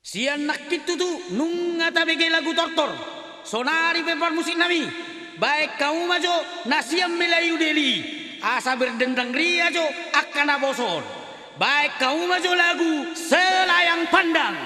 Sian nakkitu tu nunga tabege lagu tortor. Sonari pepar musik nami. Baik kamu majo nasiam melayu deli. Asa berdendang ria jo akan aboson. Baik kamu majo lagu selayang pandang.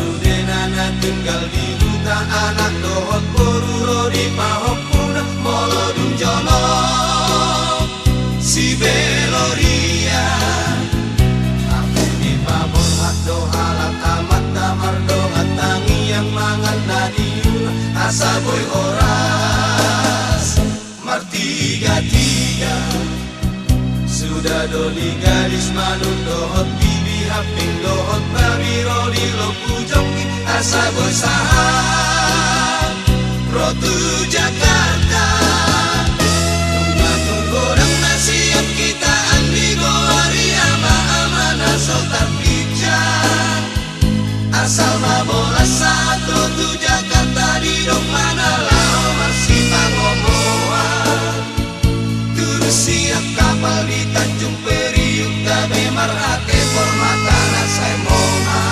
sudena tinggal di huta anak dohot boruro di pahok puna molodung jono si beloria ape di pabor hado halat amat tamar dongat tangi yang mangan nadiun asa boy oras martiga-tiga sudah doli gadis manut dohot bibi haping dohot babiro di lopu jongki asa boy sahab rotu Jakarta tunggatung goreng nasiap kita andi goari ama-ama nasotar pijak asal mabola saat rotu Jakarta di dok mana lao masih pangomoan turus siap kapal di Tanjung Priuk gabe marate formatana saya mona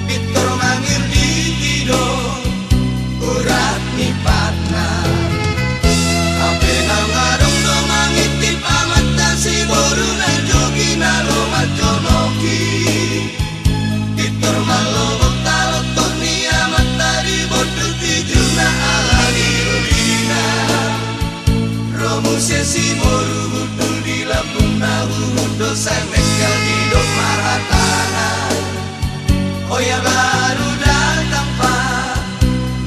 Pitor mangir di tido urat ni patna ape nangarong do mangitip amat si boru na jogi na lo maconoki Pitor malobok talot toni amat tadi bodu tijuna ala diulina romu sesi boru budul di Lampung nahu dosa mekal di dok maratana oh ya baru datang pak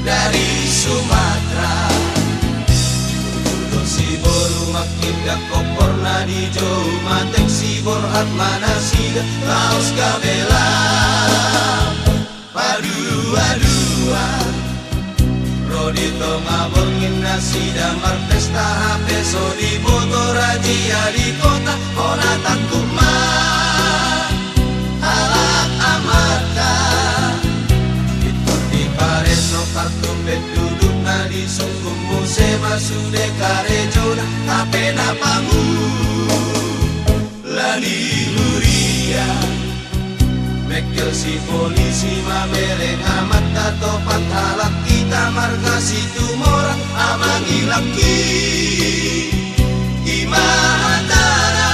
dari Sumatera Udo si boru makin gak kopor nadi jauh matek si borhat mana sida laos kabela padua-dua Rodito ngabor nasi damar pesta HP so di boto rajia di kota ona takut mah halak amata Pitor di pareso kartu bed duduk nadi sungguh musema sude karejona HP napamu lani huria Mekel si polisi mamereng amat katopat halak kita marga situ morang amangi laki imatara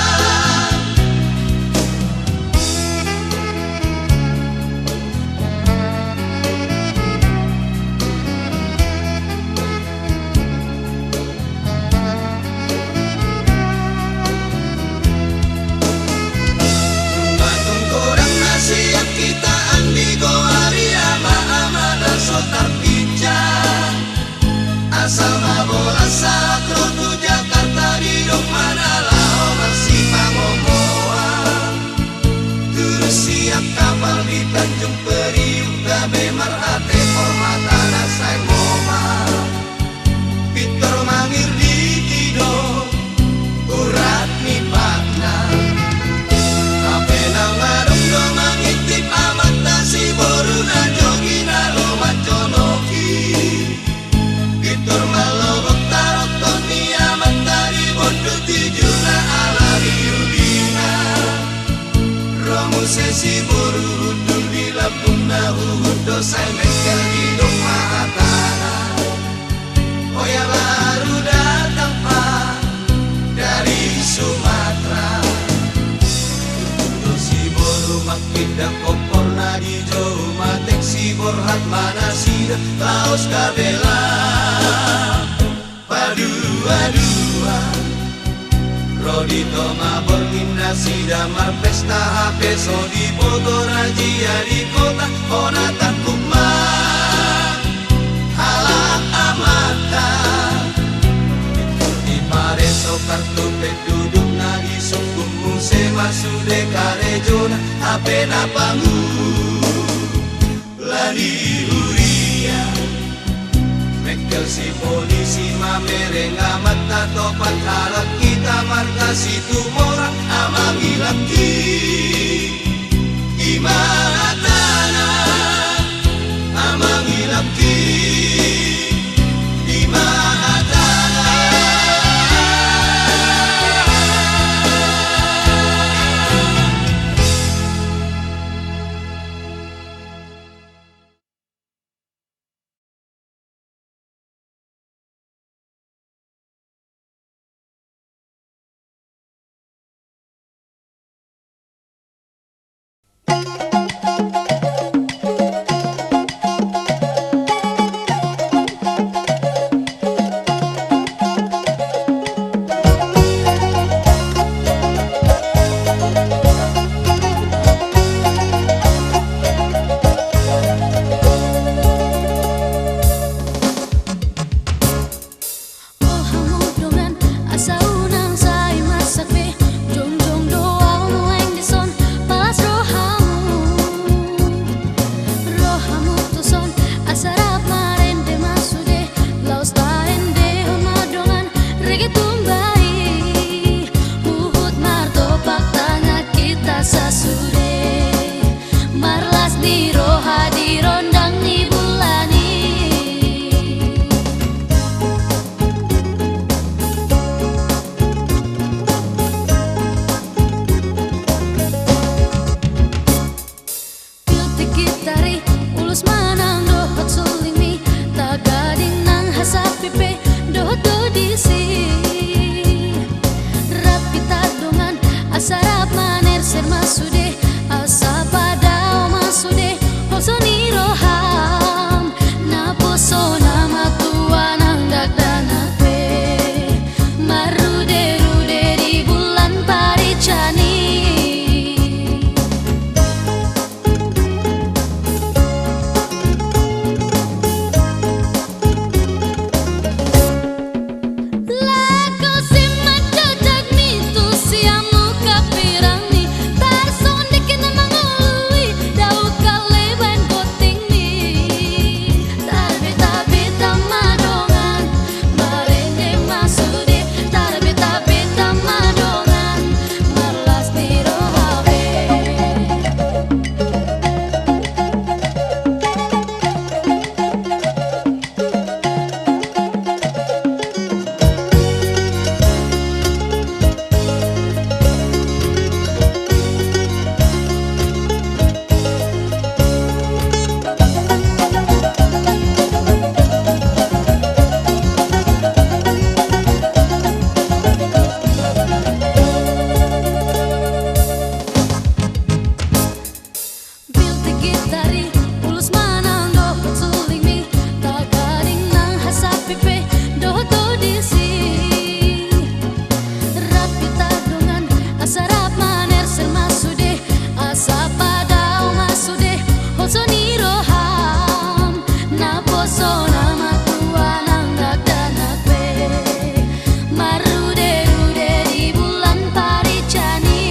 siap kita andi goari ama-ama dan sotar pijak asal mabola saat rotu Jakarta di dok mana lao masih pangomoan terus siap kapal di Tanjung Priuk gabe marate formatana saya moma Pitor mangir di tido urat ni patna ape nangarong do mangitip amat nasi boru na jogi na lo maconoki Pitor malobok tarot toni amat dari bondo tijuna ala riudina romu sesi boru hudul di Lampung nahu dosa mekel di dok mahatana oh ya baru datang pak dari Sumatera makin dak kompor nadi jauh matek si borhat mana sida laos kabela padua-dua Rodito ngabor nasi damar pesta HP so di boto rajia di kota ona takut mah halak amata di pareso kartu duduk nadi sungguh musema sude karejona ape napangu lani huria Mekel si polisi mamereng amat katopat halak kita marga situ morang amangi laki imatana amangi laki rasa sude marlas di roha di rondang di bulani pilti gitari ulus manang dohot sulimi tagading nang hasap pipe dohot dodisi rapi tadungan asarap maner ser masude asa padao masude hosoni roham na poso nama tua nang dagdanape marude rude di bulan paricani gitari ulus manang dohot sulimi tagading nang hasap pipe dohot dodisi rapi tadungan asarap maner ser masude asa padao masude hosoni roham na poso nama tua nang dagdanape marude rude di bulan paricani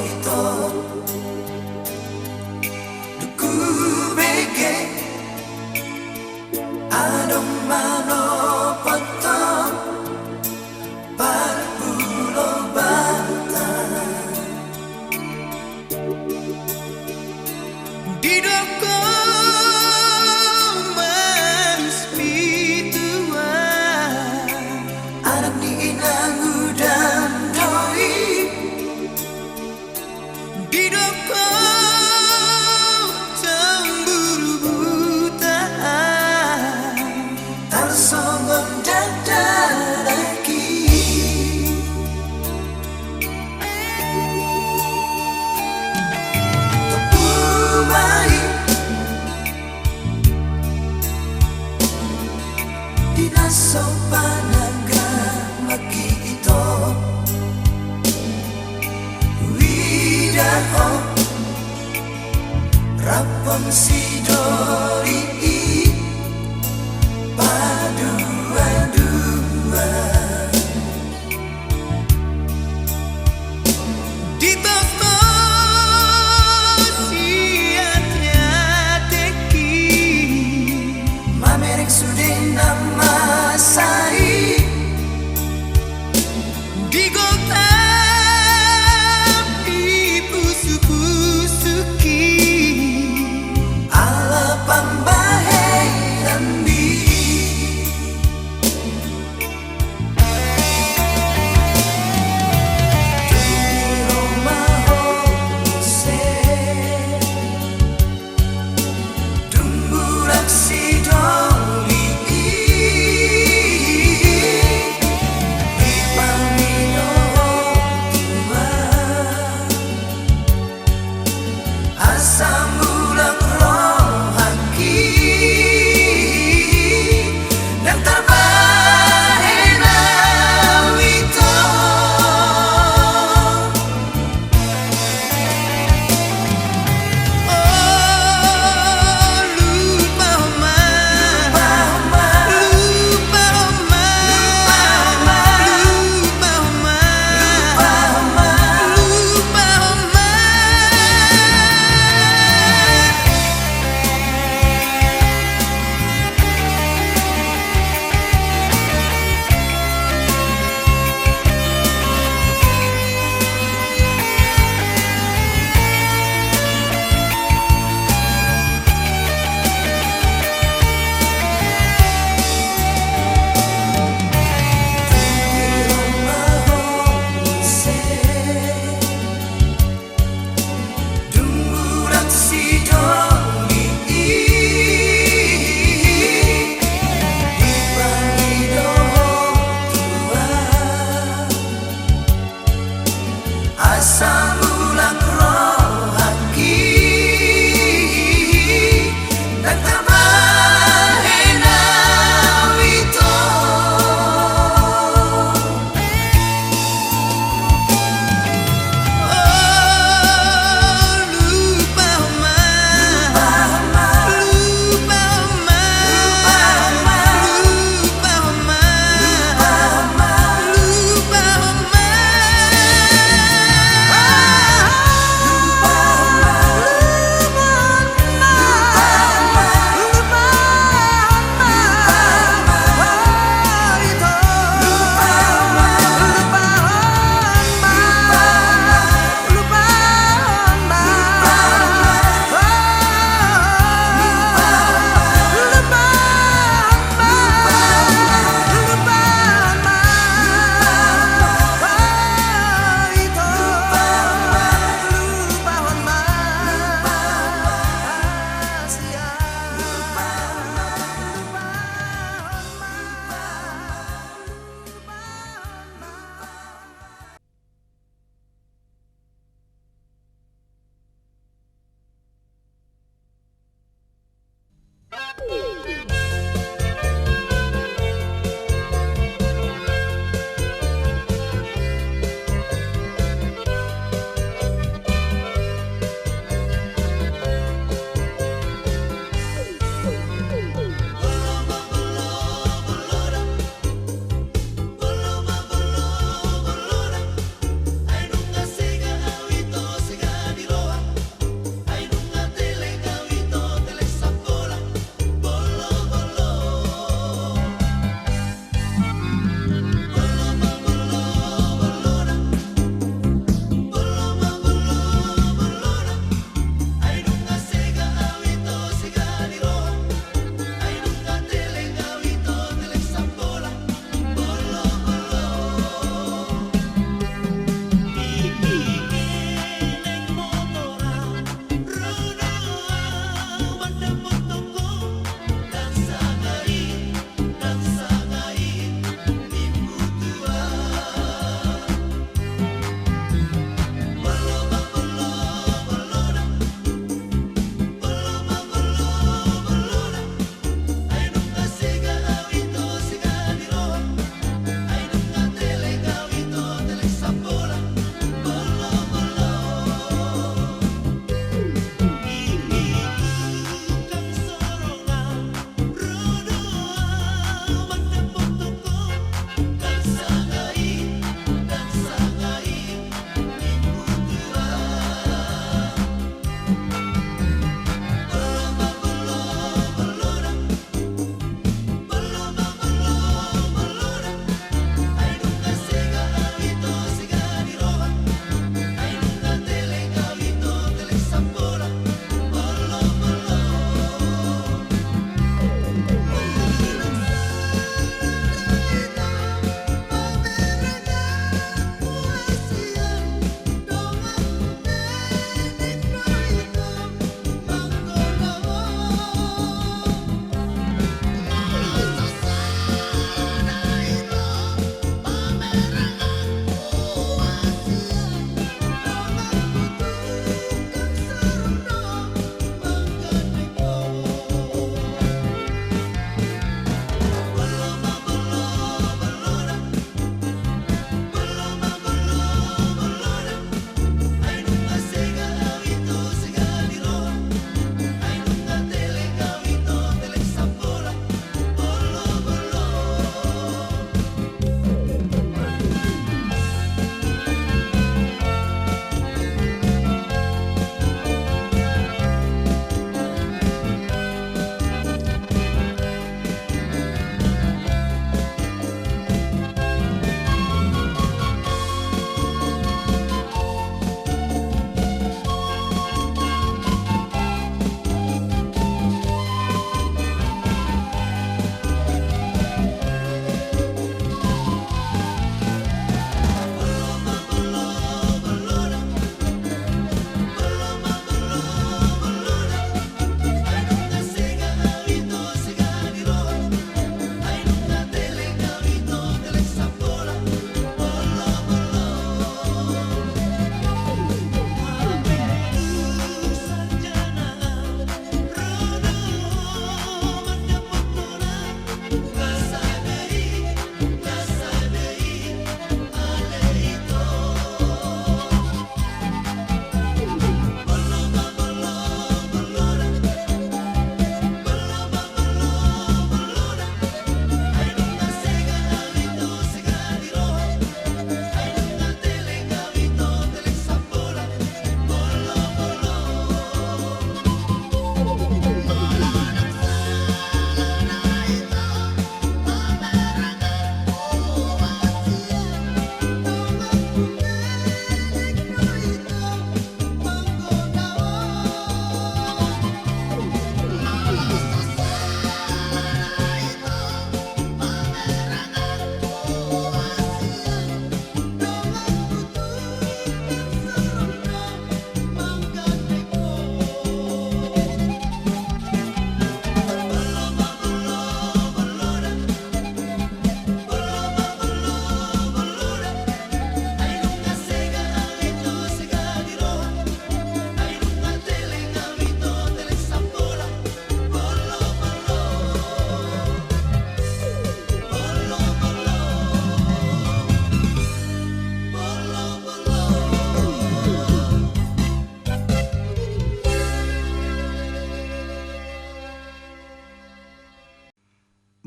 ito Duku beke Adong mano potong Para pulau Batam Di doko manis pitua Anak ni inang udang doi Di doko cemburu buta Tarsongong dada lagi Tepumai Dinaso panangga maki ito Widaho Rapon si dori Padua-dua Ditoto siatnya teki Mamerek sudah nama sai Digota di pusu-pusuki Ala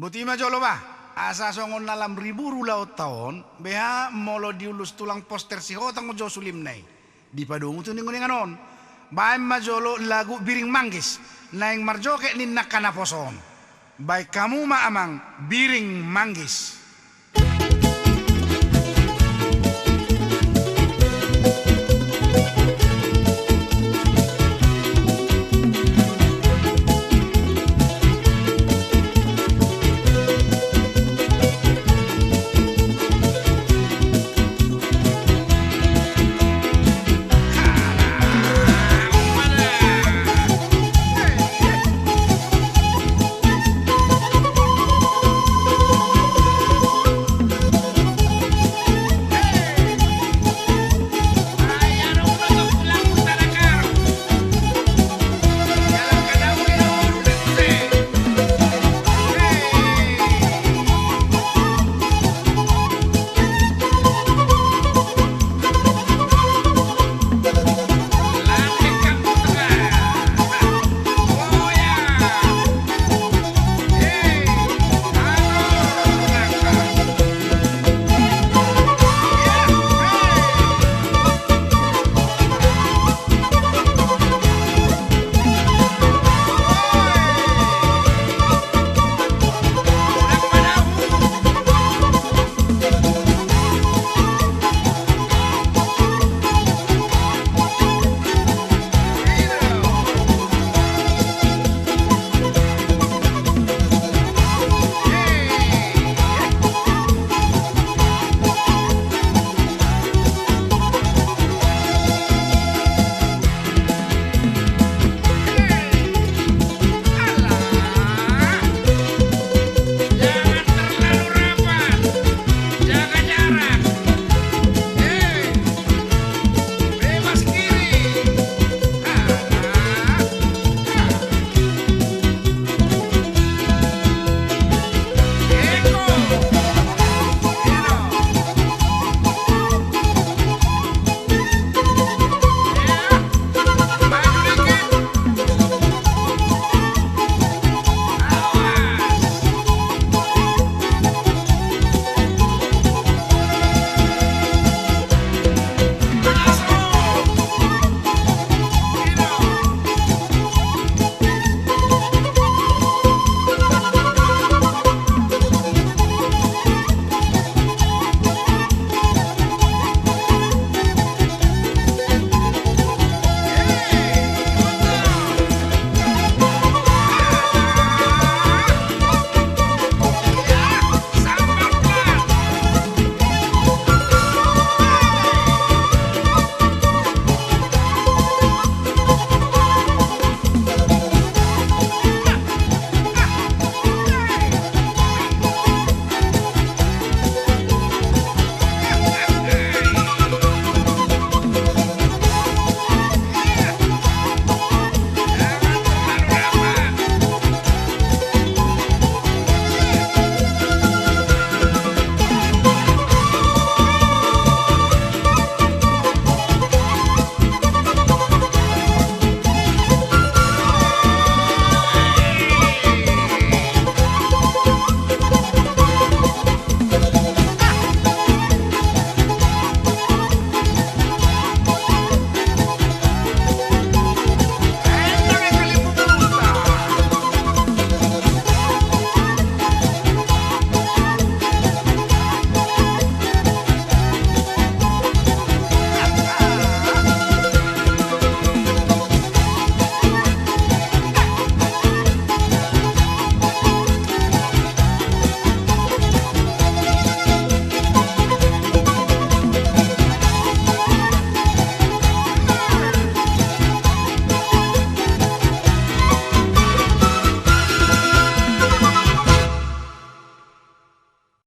Buti majolo ba? Asa songon nalam ribu rulau tahun, beha molo diulus tulang poster si hotang mo Josulim nai. Di padungu tu ningon nganon. Baim majolo lagu biring manggis, naing marjoke nin nakana poson. Baik kamu ma amang biring manggis.